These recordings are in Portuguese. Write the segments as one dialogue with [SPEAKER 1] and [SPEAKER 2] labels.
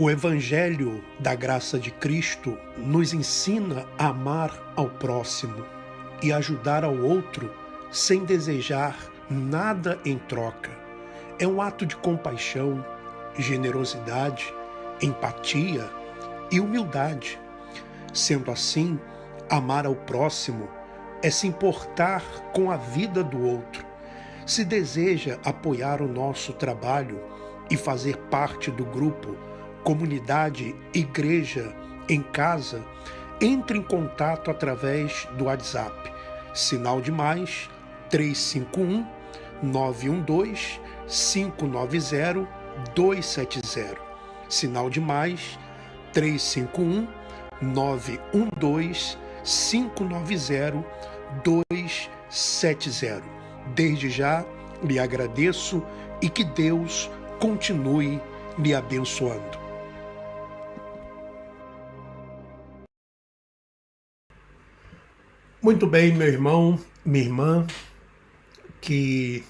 [SPEAKER 1] O Evangelho da Graça de Cristo nos ensina a amar ao próximo e ajudar ao outro sem desejar nada em troca. É um ato de compaixão, generosidade, empatia e humildade. Sendo assim, amar ao próximo é se importar com a vida do outro. Se deseja apoiar o nosso trabalho e fazer parte do grupo Comunidade Igreja em Casa, entre em contato através do WhatsApp, sinal de mais 351 912 590 270, sinal de mais 351 912 590 270. Desde já lhe agradeço e que Deus continue lhe abençoando. Muito bem, meu irmão, minha irmã, que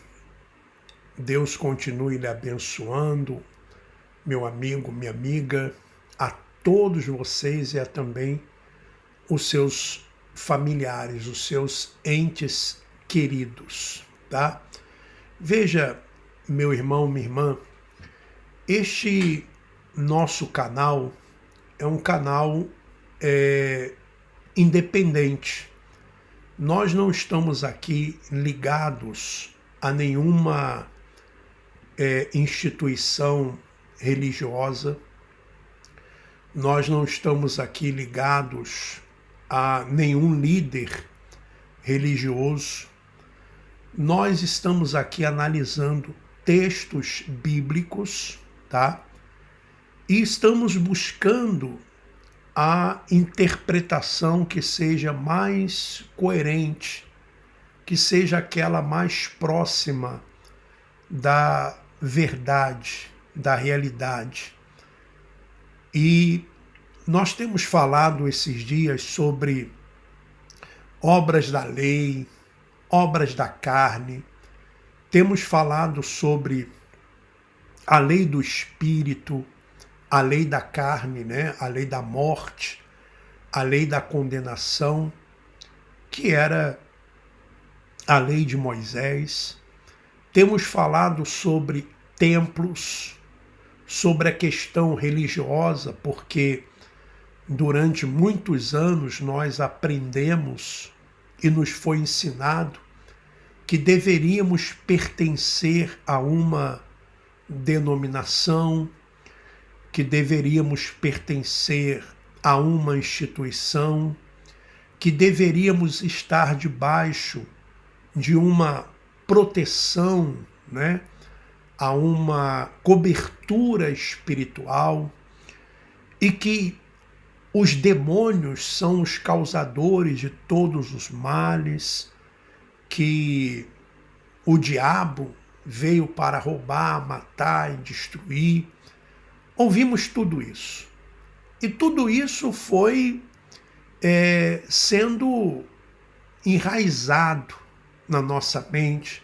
[SPEAKER 1] Deus continue lhe abençoando, meu amigo, minha amiga, a todos vocês e a também os seus familiares, os seus entes queridos, tá? Veja, meu irmão, minha irmã, este nosso canal é um canal independente. Nós não estamos aqui ligados a nenhuma instituição religiosa, nós não estamos aqui ligados a nenhum líder religioso, nós estamos aqui analisando textos bíblicos, tá? E estamos buscando a interpretação que seja mais coerente, que seja aquela mais próxima da verdade, da realidade. E nós temos falado esses dias sobre obras da lei, obras da carne, temos falado sobre a lei do espírito, a lei da carne, né? A lei da morte, a lei da condenação, que era a lei de Moisés. Temos falado sobre templos, sobre a questão religiosa, porque durante muitos anos nós aprendemos e nos foi ensinado que deveríamos pertencer a uma denominação, que deveríamos pertencer a uma instituição, que deveríamos estar debaixo de uma proteção, né, a uma cobertura espiritual, e que os demônios são os causadores de todos os males, que o diabo veio para roubar, matar e destruir. Ouvimos tudo isso. E tudo isso foi sendo enraizado na nossa mente.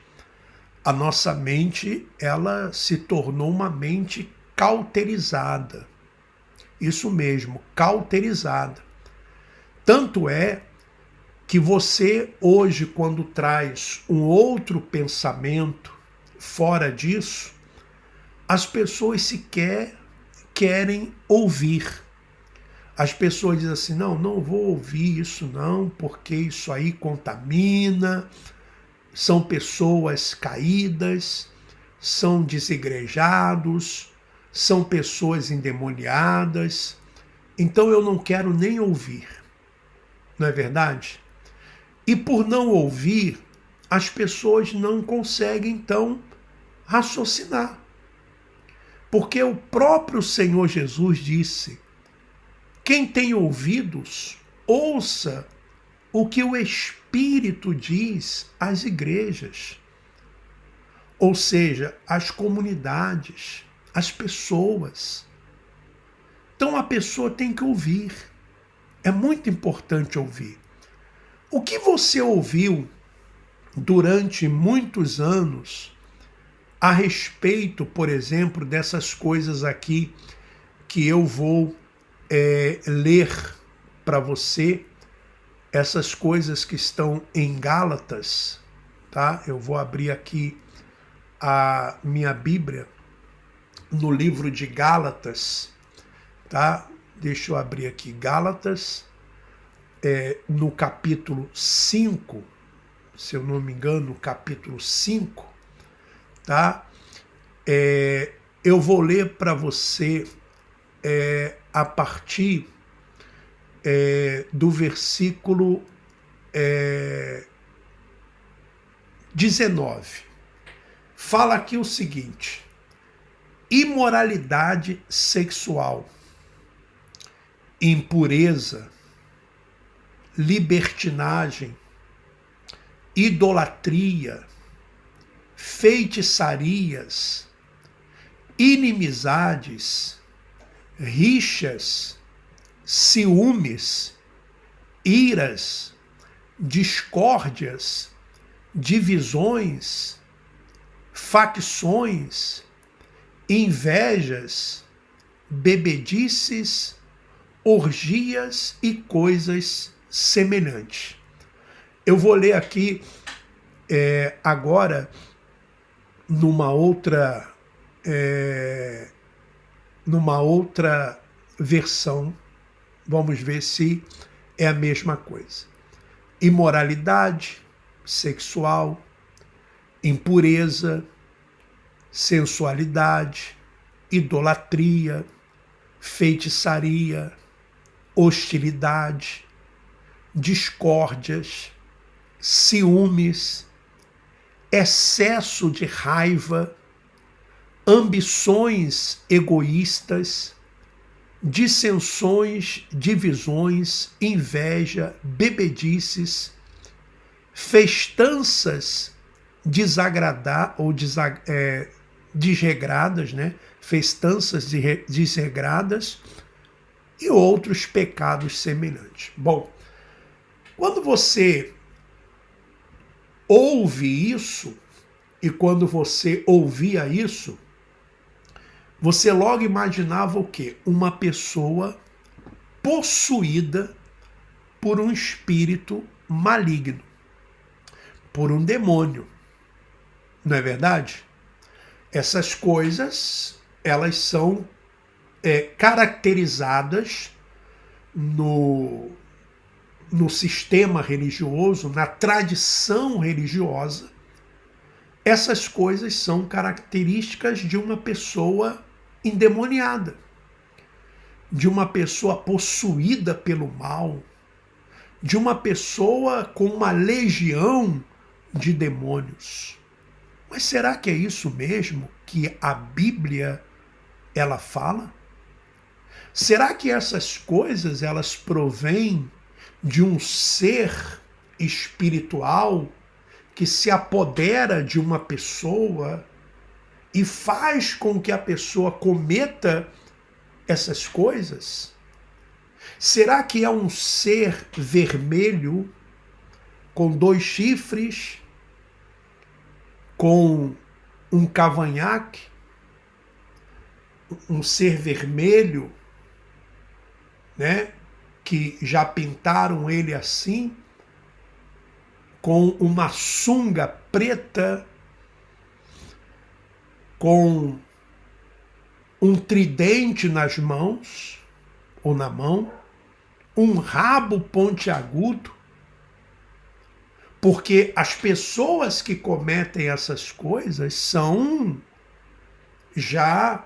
[SPEAKER 1] A nossa mente, ela se tornou uma mente cauterizada. Isso mesmo, cauterizada. Tanto é que você hoje, quando traz um outro pensamento fora disso, as pessoas sequer querem ouvir. As pessoas dizem assim, não vou ouvir isso não, porque isso aí contamina, são pessoas caídas, são desigrejados, são pessoas endemoniadas, então eu não quero nem ouvir. Não é verdade? E por não ouvir, as pessoas não conseguem, então, raciocinar. Porque o próprio Senhor Jesus disse, quem tem ouvidos, ouça o que o Espírito diz às igrejas. Ou seja, às comunidades, às pessoas. Então a pessoa tem que ouvir. É muito importante ouvir. O que você ouviu durante muitos anos a respeito, por exemplo, dessas coisas aqui que eu vou ler para você essas coisas que estão em Gálatas, tá? Eu vou abrir aqui a minha Bíblia no livro de Gálatas, tá? Deixa eu abrir aqui Gálatas, no capítulo 5, se eu não me engano, capítulo 5, tá? Eu vou ler para você a partir do versículo 19. Fala aqui o seguinte: imoralidade sexual, impureza, libertinagem, idolatria, feitiçarias, inimizades, rixas, ciúmes, iras, discórdias, divisões, facções, invejas, bebedices, orgias e coisas semelhantes. Eu vou ler aqui agora numa outra versão. Vamos ver se é a mesma coisa. Imoralidade sexual, impureza, sensualidade, idolatria, feitiçaria, hostilidade, discórdias, ciúmes, excesso de raiva, ambições egoístas, dissensões, divisões, inveja, bebedices, festanças desregradas, né? Festanças desregradas e outros pecados semelhantes. Bom, quando você ouve isso, e quando você ouvia isso, você logo imaginava o quê? Uma pessoa possuída por um espírito maligno, por um demônio. Não é verdade? Essas coisas, elas são caracterizadas no sistema religioso, na tradição religiosa. Essas coisas são características de uma pessoa endemoniada, de uma pessoa possuída pelo mal, de uma pessoa com uma legião de demônios. Mas será que é isso mesmo que a Bíblia ela fala? Será que essas coisas elas provêm de um ser espiritual que se apodera de uma pessoa e faz com que a pessoa cometa essas coisas? Será que é um ser vermelho com 2 chifres, com um cavanhaque, um ser vermelho, né, que já pintaram ele assim, com uma sunga preta, com um tridente nas mãos, ou na mão, um rabo pontiagudo? Porque as pessoas que cometem essas coisas são já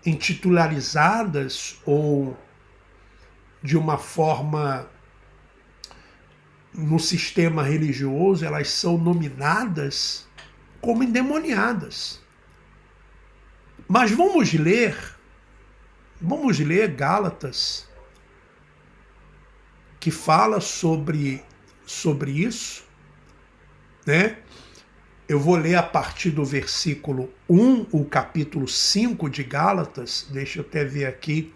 [SPEAKER 1] intitularizadas ou de uma forma no sistema religioso, elas são nominadas como endemoniadas. Mas vamos ler Gálatas, que fala sobre isso, né? Eu vou ler a partir do versículo 1, o capítulo 5 de Gálatas. Deixa eu até ver aqui,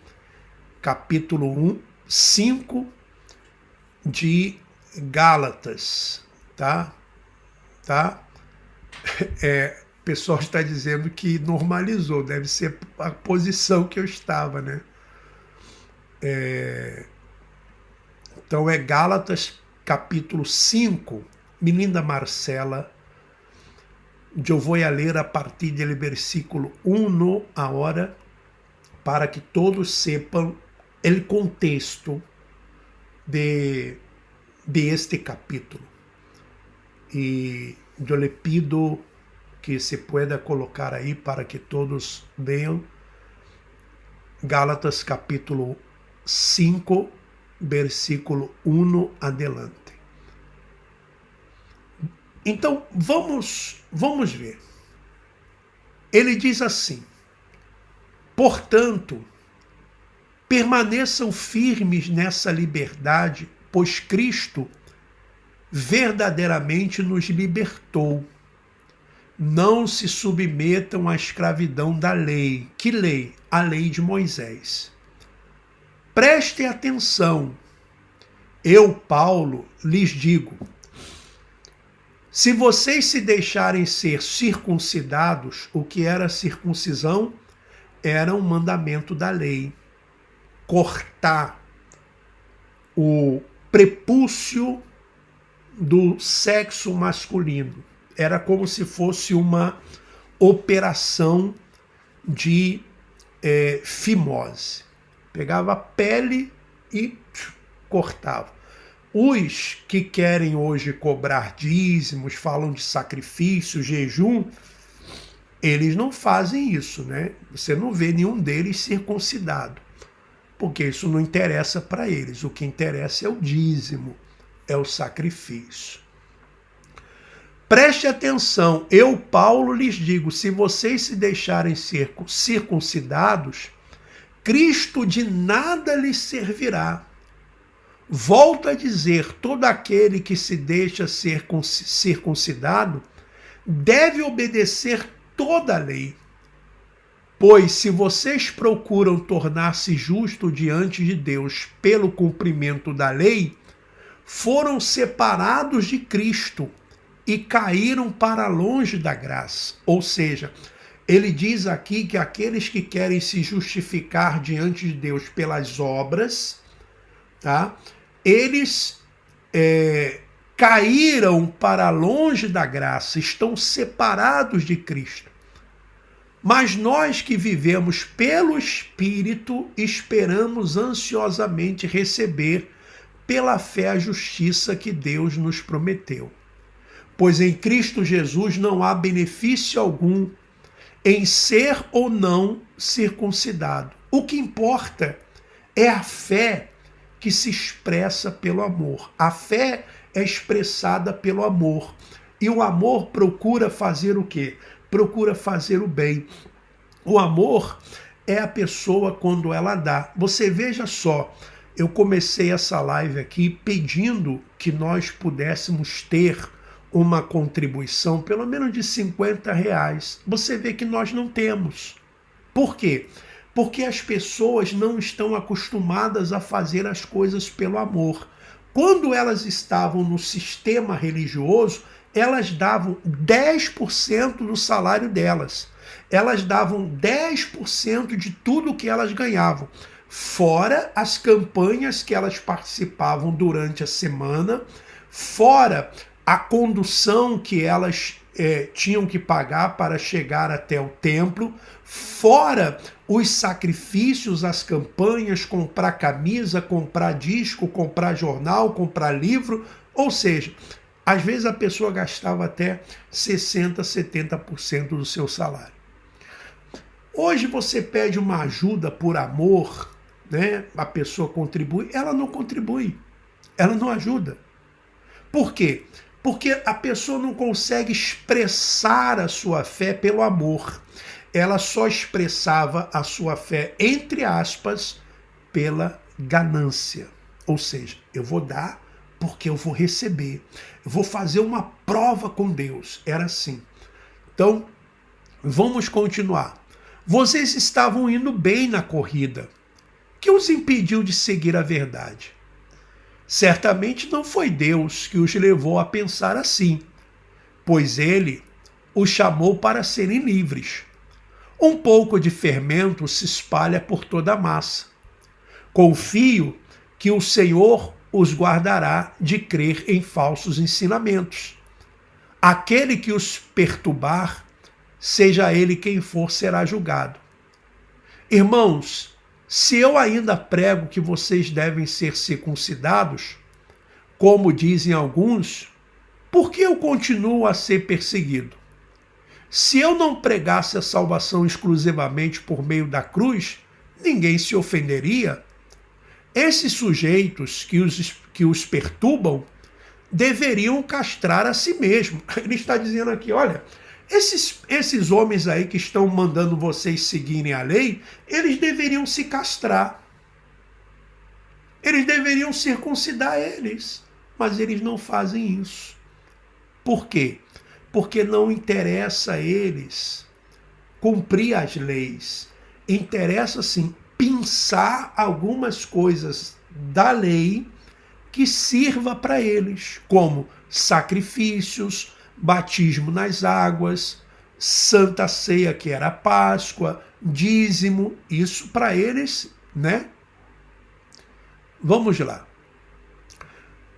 [SPEAKER 1] capítulo 1, 5 de Gálatas, tá? O pessoal está dizendo que normalizou, deve ser a posição que eu estava, né? Então é Gálatas capítulo 5, menina Marcela, eu vou ler a partir do versículo 1 agora, para que todos sepam o contexto de este capítulo. E eu lhe pido que se pueda colocar aí para que todos vejam. Gálatas capítulo 5, versículo 1 adelante. Então, vamos ver. Ele diz assim: portanto, permaneçam firmes nessa liberdade, pois Cristo verdadeiramente nos libertou. Não se submetam à escravidão da lei. Que lei? A lei de Moisés. Prestem atenção. Eu, Paulo, lhes digo: se vocês se deixarem ser circuncidados, o que era circuncisão era um mandamento da lei. Cortar o prepúcio do sexo masculino. Era como se fosse uma operação de fimose. Pegava a pele e cortava. Os que querem hoje cobrar dízimos, falam de sacrifício, jejum, eles não fazem isso, né? Você não vê nenhum deles circuncidado, porque isso não interessa para eles. O que interessa é o dízimo, é o sacrifício. Preste atenção, eu, Paulo, lhes digo, se vocês se deixarem ser circuncidados, Cristo de nada lhes servirá. Volto a dizer, todo aquele que se deixa ser circuncidado deve obedecer toda a lei. Pois se vocês procuram tornar-se justos diante de Deus pelo cumprimento da lei, foram separados de Cristo e caíram para longe da graça. Ou seja, ele diz aqui que aqueles que querem se justificar diante de Deus pelas obras, tá? Eles caíram para longe da graça, estão separados de Cristo. Mas nós que vivemos pelo Espírito, esperamos ansiosamente receber pela fé a justiça que Deus nos prometeu. Pois em Cristo Jesus não há benefício algum em ser ou não circuncidado. O que importa é a fé que se expressa pelo amor. A fé é expressada pelo amor. E o amor procura fazer o quê? Procura fazer o bem. O amor é a pessoa quando ela dá. Você veja só, eu comecei essa live aqui pedindo que nós pudéssemos ter uma contribuição, pelo menos de R$50. Você vê que nós não temos. Por quê? Porque as pessoas não estão acostumadas a fazer as coisas pelo amor. Quando elas estavam no sistema religioso, elas davam 10% do salário delas. Elas davam 10% de tudo que elas ganhavam. Fora as campanhas que elas participavam durante a semana, fora a condução que elas tinham que pagar para chegar até o templo, fora os sacrifícios, as campanhas, comprar camisa, comprar disco, comprar jornal, comprar livro, ou seja, às vezes a pessoa gastava até 60%, 70% do seu salário. Hoje você pede uma ajuda por amor, né? A pessoa contribui, ela não contribui, ela não ajuda. Por quê? Porque a pessoa não consegue expressar a sua fé pelo amor. Ela só expressava a sua fé, entre aspas, pela ganância. Ou seja, eu vou dar porque eu vou receber. Eu vou fazer uma prova com Deus. Era assim. Então, vamos continuar. Vocês estavam indo bem na corrida. O que os impediu de seguir a verdade? Certamente não foi Deus que os levou a pensar assim, pois ele os chamou para serem livres. Um pouco de fermento se espalha por toda a massa. Confio que o Senhor os guardará de crer em falsos ensinamentos. Aquele que os perturbar, seja ele quem for, será julgado. Irmãos, se eu ainda prego que vocês devem ser circuncidados, como dizem alguns, por que eu continuo a ser perseguido? Se eu não pregasse a salvação exclusivamente por meio da cruz, ninguém se ofenderia. Esses sujeitos que os perturbam deveriam castrar a si mesmos. Ele está dizendo aqui, olha, esses homens aí que estão mandando vocês seguirem a lei, eles deveriam se castrar. Eles deveriam circuncidar eles, mas eles não fazem isso. Por quê? Porque não interessa a eles cumprir as leis. Interessa, sim, pensar algumas coisas da lei que sirva para eles, como sacrifícios, batismo nas águas, Santa Ceia, que era a Páscoa, dízimo, isso para eles, né? Vamos lá.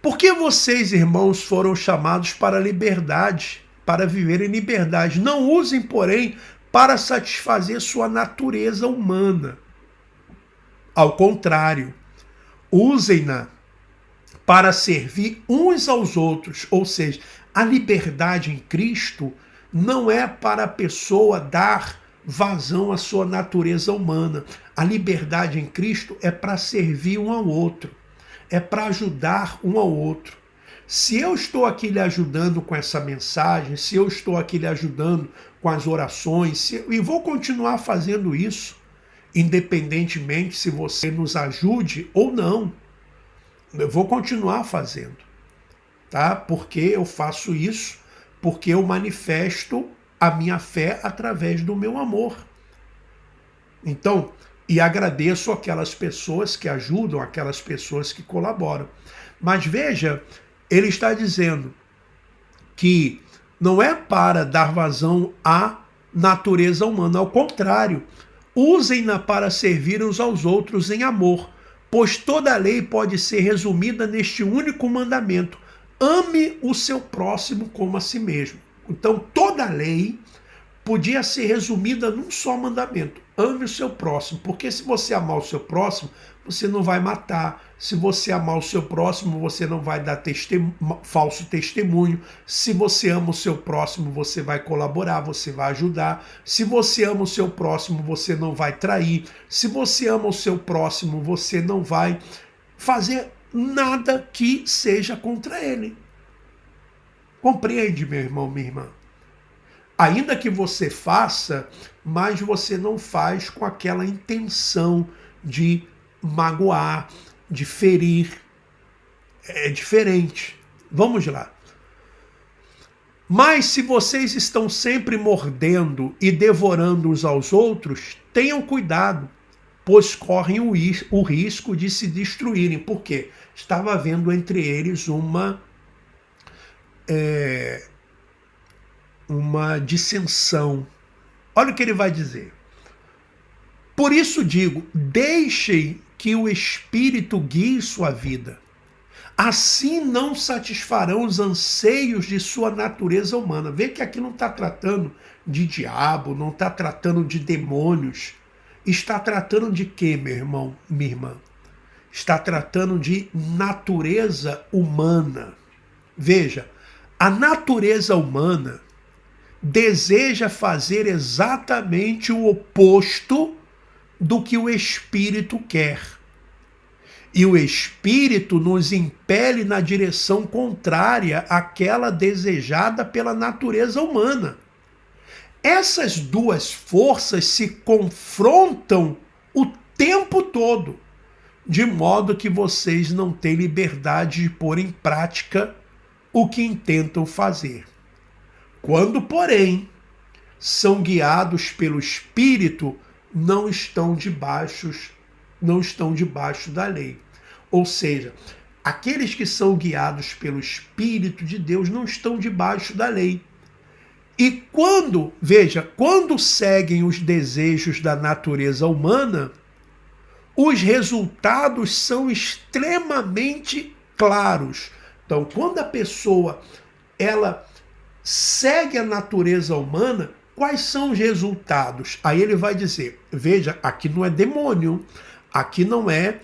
[SPEAKER 1] Por que vocês, irmãos, foram chamados para a liberdade, para viver em liberdade? Não usem, porém, para satisfazer sua natureza humana. Ao contrário, usem-na para servir uns aos outros. Ou seja, a liberdade em Cristo não é para a pessoa dar vazão à sua natureza humana. A liberdade em Cristo é para servir um ao outro. É para ajudar um ao outro. Se eu estou aqui lhe ajudando com essa mensagem, se eu estou aqui lhe ajudando com as orações, e vou continuar fazendo isso, independentemente se você nos ajude ou não, eu vou continuar fazendo, tá? Porque eu faço isso, porque eu manifesto a minha fé através do meu amor. Então, e agradeço aquelas pessoas que ajudam, aquelas pessoas que colaboram. Mas veja, ele está dizendo que não é para dar vazão à natureza humana, ao contrário, usem-na para servir uns aos outros em amor, pois toda a lei pode ser resumida neste único mandamento: ame o seu próximo como a si mesmo. Então, toda a lei podia ser resumida num só mandamento: ame o seu próximo, porque se você amar o seu próximo, você não vai matar. Se você amar o seu próximo, você não vai dar falso testemunho. Se você ama o seu próximo, você vai colaborar, você vai ajudar. Se você ama o seu próximo, você não vai trair. Se você ama o seu próximo, você não vai fazer nada que seja contra ele. Compreende, meu irmão, minha irmã? Ainda que você faça, mas você não faz com aquela intenção de magoar, de ferir. É diferente. Vamos lá. Mas se vocês estão sempre mordendo e devorando uns aos outros, tenham cuidado, pois correm o risco de se destruírem. Por quê? Estava havendo entre eles uma dissensão. Olha o que ele vai dizer. Por isso digo, deixem que o Espírito guie sua vida. Assim não satisfarão os anseios de sua natureza humana. Vê que aqui não está tratando de diabo, não está tratando de demônios. Está tratando de quê, meu irmão, minha irmã? Está tratando de natureza humana. Veja, a natureza humana deseja fazer exatamente o oposto do que o Espírito quer. E o Espírito nos impele na direção contrária àquela desejada pela natureza humana. Essas duas forças se confrontam o tempo todo, de modo que vocês não têm liberdade de pôr em prática o que intentam fazer. Quando, porém, são guiados pelo Espírito, não estão debaixo da lei. Ou seja, aqueles que são guiados pelo Espírito de Deus não estão debaixo da lei. E quando seguem os desejos da natureza humana, os resultados são extremamente claros. Então, quando a pessoa ela segue a natureza humana, quais são os resultados? Aí ele vai dizer, veja, aqui não é demônio, aqui não é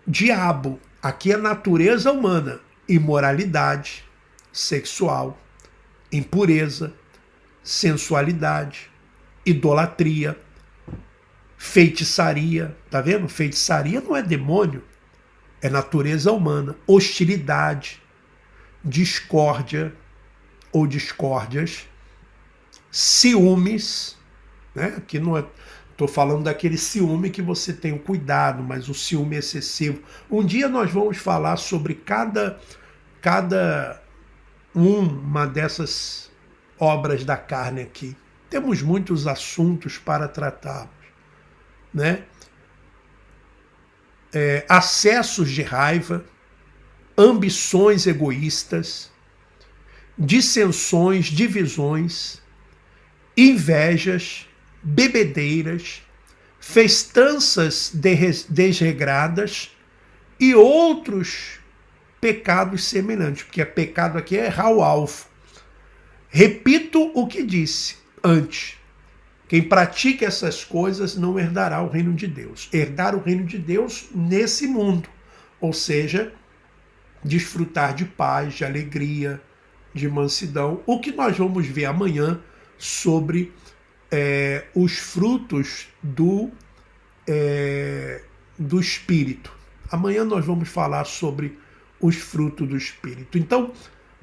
[SPEAKER 1] diabo, aqui é natureza humana, imoralidade sexual, impureza, sensualidade, idolatria, feitiçaria, tá vendo? Feitiçaria não é demônio, é natureza humana, hostilidade, discórdia ou discórdias, ciúmes, né? Aqui não é, estou falando daquele ciúme que você tem o cuidado, mas o ciúme excessivo. Um dia nós vamos falar sobre cada uma dessas obras da carne aqui. Temos muitos assuntos para tratarmos, né? Acessos de raiva, ambições egoístas, dissensões, divisões, invejas, bebedeiras, festanças desregradas e outros pecados semelhantes, porque pecado aqui é errar o alvo. Repito o que disse antes. Quem pratica essas coisas não herdará o reino de Deus. Herdar o reino de Deus nesse mundo, ou seja, desfrutar de paz, de alegria, de mansidão. O que nós vamos ver amanhã sobre os frutos do Espírito. Amanhã nós vamos falar sobre os frutos do Espírito. Então,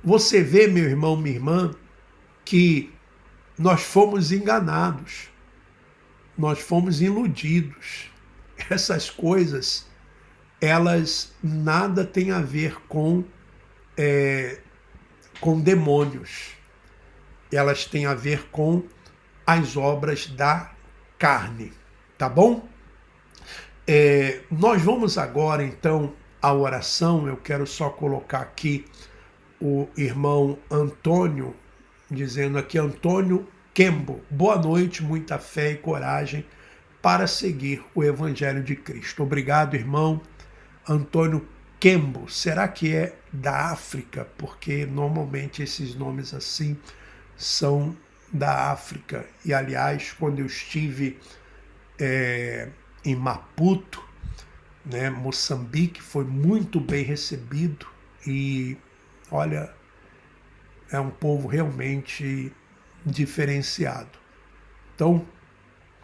[SPEAKER 1] você vê, meu irmão, minha irmã, que nós fomos enganados, nós fomos iludidos. Essas coisas, elas nada têm a ver com demônios. Elas têm a ver com as obras da carne, tá bom? Nós vamos agora, então, à oração. Eu quero só colocar aqui o irmão Antônio, dizendo aqui, Antônio Kembo, boa noite, muita fé e coragem para seguir o Evangelho de Cristo. Obrigado, irmão Antônio Kembo. Será que é da África? Porque normalmente esses nomes assim são da África. E, aliás, quando eu estive em Maputo, né, Moçambique, foi muito bem recebido e, olha, é um povo realmente diferenciado. Então,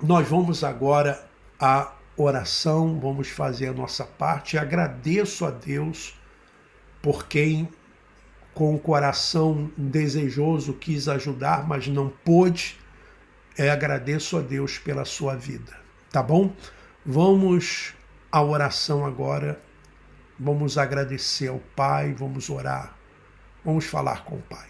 [SPEAKER 1] nós vamos agora à oração, vamos fazer a nossa parte. Agradeço a Deus por quem, com o coração desejoso, quis ajudar, mas não pôde. Agradeço a Deus pela sua vida, tá bom? Vamos à oração agora, vamos agradecer ao Pai, vamos orar, vamos falar com o Pai.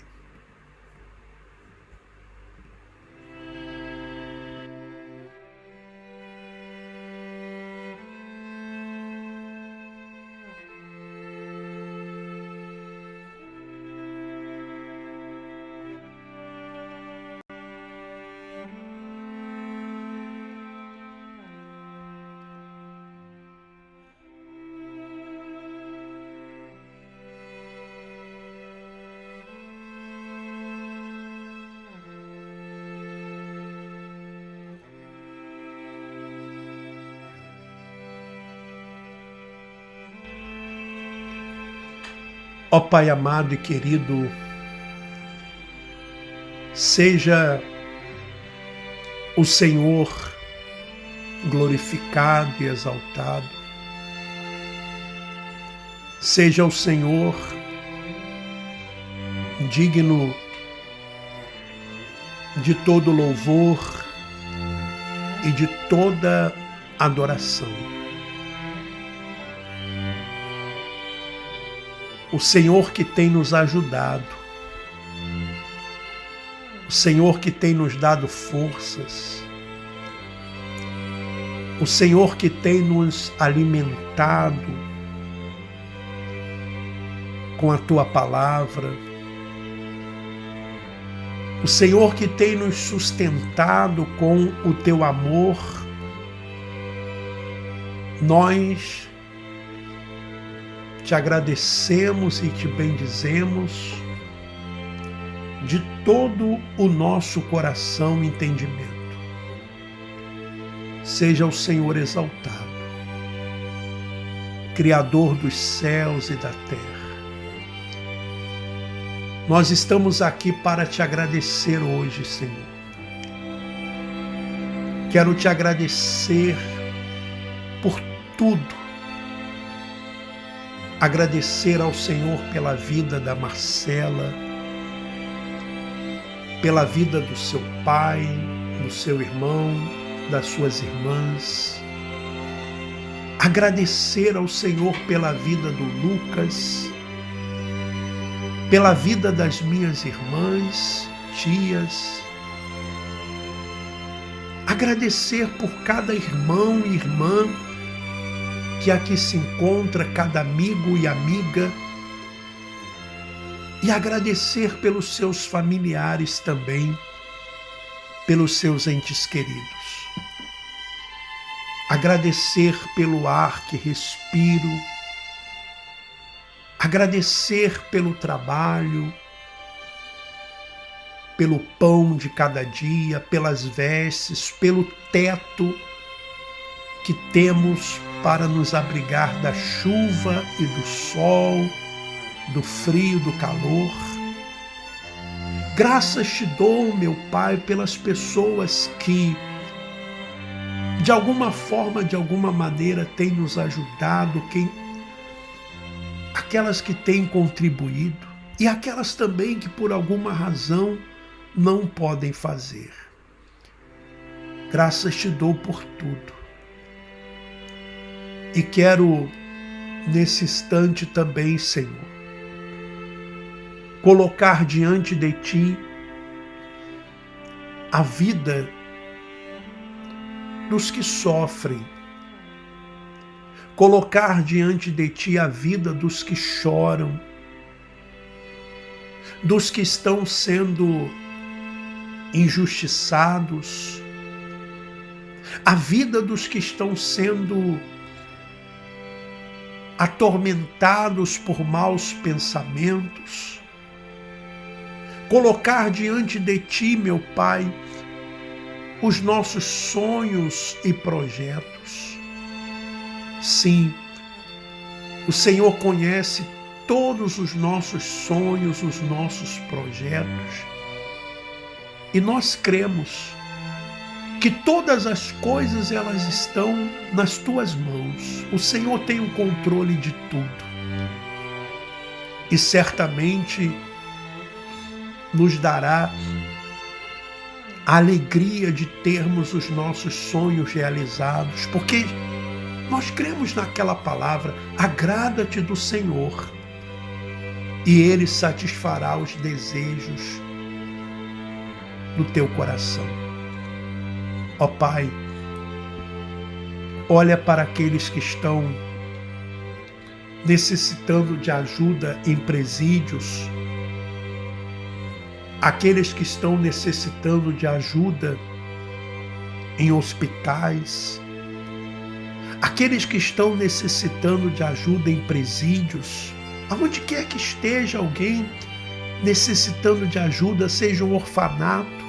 [SPEAKER 1] Ó Pai amado e querido, seja o Senhor glorificado e exaltado, seja o Senhor digno de todo louvor e de toda adoração. O Senhor que tem nos ajudado, o Senhor que tem nos dado forças, o Senhor que tem nos alimentado com a Tua palavra, o Senhor que tem nos sustentado com o teu amor. Nós te agradecemos e te bendizemos de todo o nosso coração e entendimento. Seja o Senhor exaltado, Criador dos céus e da terra. Nós estamos aqui para te agradecer hoje, Senhor. Quero te agradecer por tudo. Agradecer ao Senhor pela vida da Marcela, pela vida do seu pai, do seu irmão, das suas irmãs. Agradecer ao Senhor pela vida do Lucas, pela vida das minhas irmãs, tias. Agradecer por cada irmão e irmã que aqui se encontra, cada amigo e amiga. E agradecer pelos seus familiares também, pelos seus entes queridos. Agradecer pelo ar que respiro, agradecer pelo trabalho, pelo pão de cada dia, pelas vestes, pelo teto que temos para nos abrigar da chuva e do sol, do frio, do calor. Graças te dou, meu Pai, pelas pessoas que de alguma forma, de alguma maneira, têm nos ajudado, aquelas que têm contribuído e aquelas também que por alguma razão não podem fazer. Graças te dou por tudo. E quero, nesse instante também, Senhor, colocar diante de Ti a vida dos que sofrem, colocar diante de Ti a vida dos que choram, dos que estão sendo injustiçados, a vida dos que estão sendo atormentados por maus pensamentos, colocar diante de Ti, meu Pai, os nossos sonhos e projetos. Sim, o Senhor conhece todos os nossos sonhos, os nossos projetos, e nós cremos que todas as coisas elas estão nas Tuas mãos. O Senhor tem o controle de tudo. E certamente nos dará a alegria de termos os nossos sonhos realizados, porque nós cremos naquela palavra: agrada-te do Senhor e Ele satisfará os desejos do teu coração. Ó Pai, olha para aqueles que estão necessitando de ajuda em presídios, aqueles que estão necessitando de ajuda em hospitais, aqueles que estão necessitando de ajuda em presídios, aonde quer que esteja alguém necessitando de ajuda, seja um orfanato,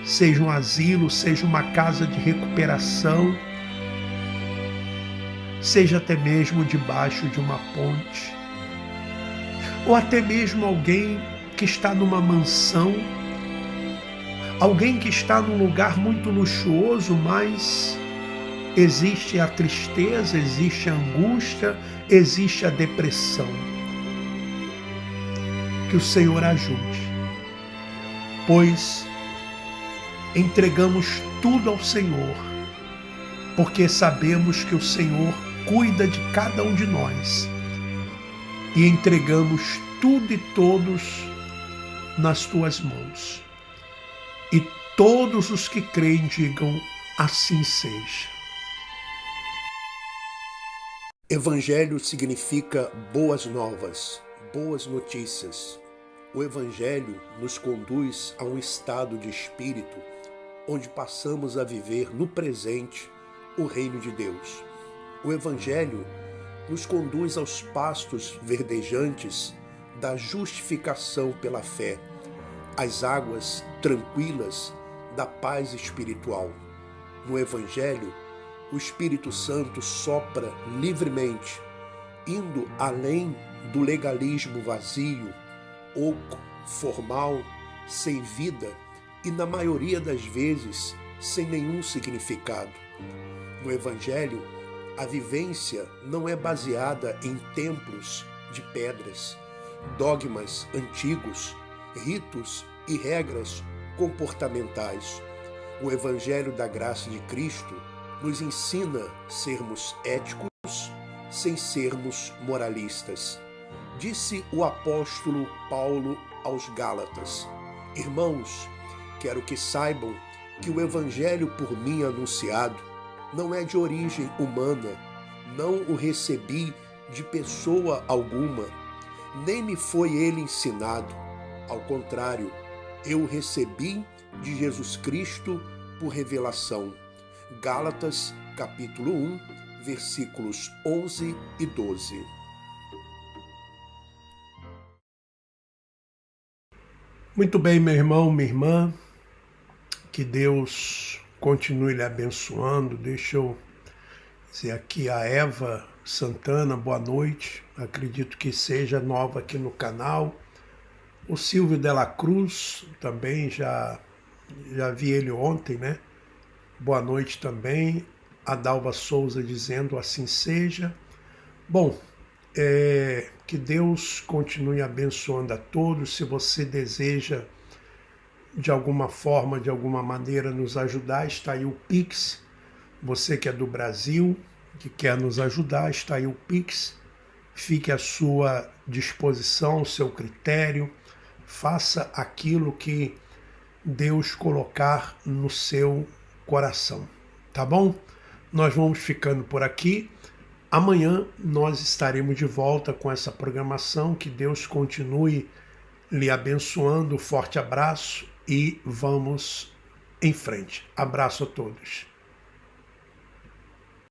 [SPEAKER 1] seja um asilo, seja uma casa de recuperação, seja até mesmo debaixo de uma ponte, ou até mesmo alguém que está numa mansão, alguém que está num lugar muito luxuoso, mas existe a tristeza, existe a angústia, existe a depressão. Que o Senhor ajude, pois entregamos tudo ao Senhor, porque sabemos que o Senhor cuida de cada um de nós, e entregamos tudo e todos nas Tuas mãos. E todos os que creem digam: assim seja. Evangelho significa boas novas, boas notícias. O Evangelho nos conduz a um estado de espírito onde passamos a viver no presente o reino de Deus. O Evangelho nos conduz aos pastos verdejantes da justificação pela fé, às águas tranquilas da paz espiritual. No Evangelho, o Espírito Santo sopra livremente, indo além do legalismo vazio, oco, formal, sem vida e, na maioria das vezes, sem nenhum significado. No Evangelho, a vivência não é baseada em templos de pedras, dogmas antigos, ritos e regras comportamentais. O Evangelho da graça de Cristo nos ensina a sermos éticos sem sermos moralistas. Disse o apóstolo Paulo aos Gálatas: Irmãos, quero que saibam que o Evangelho por mim anunciado não é de origem humana, não o recebi de pessoa alguma, nem me foi ele ensinado. Ao contrário, eu o recebi de Jesus Cristo por revelação. Gálatas, capítulo 1, versículos 11 e 12. Muito bem, meu irmão, minha irmã, que Deus continue lhe abençoando. Deixa eu dizer aqui a Eva Santana, boa noite, acredito que seja nova aqui no canal. O Silvio Dela Cruz, também já vi ele ontem, né? Boa noite também. A Dalva Souza dizendo assim seja. Bom, que Deus continue abençoando a todos. Se você deseja, de alguma forma, de alguma maneira, nos ajudar, está aí o Pix. Você que é do Brasil, que quer nos ajudar, está aí o Pix. Fique à sua disposição, ao seu critério. Faça aquilo que Deus colocar no seu coração, tá bom? Nós vamos ficando por aqui. Amanhã nós estaremos de volta com essa programação. Que Deus continue lhe abençoando. Forte abraço e vamos em frente. Abraço a todos.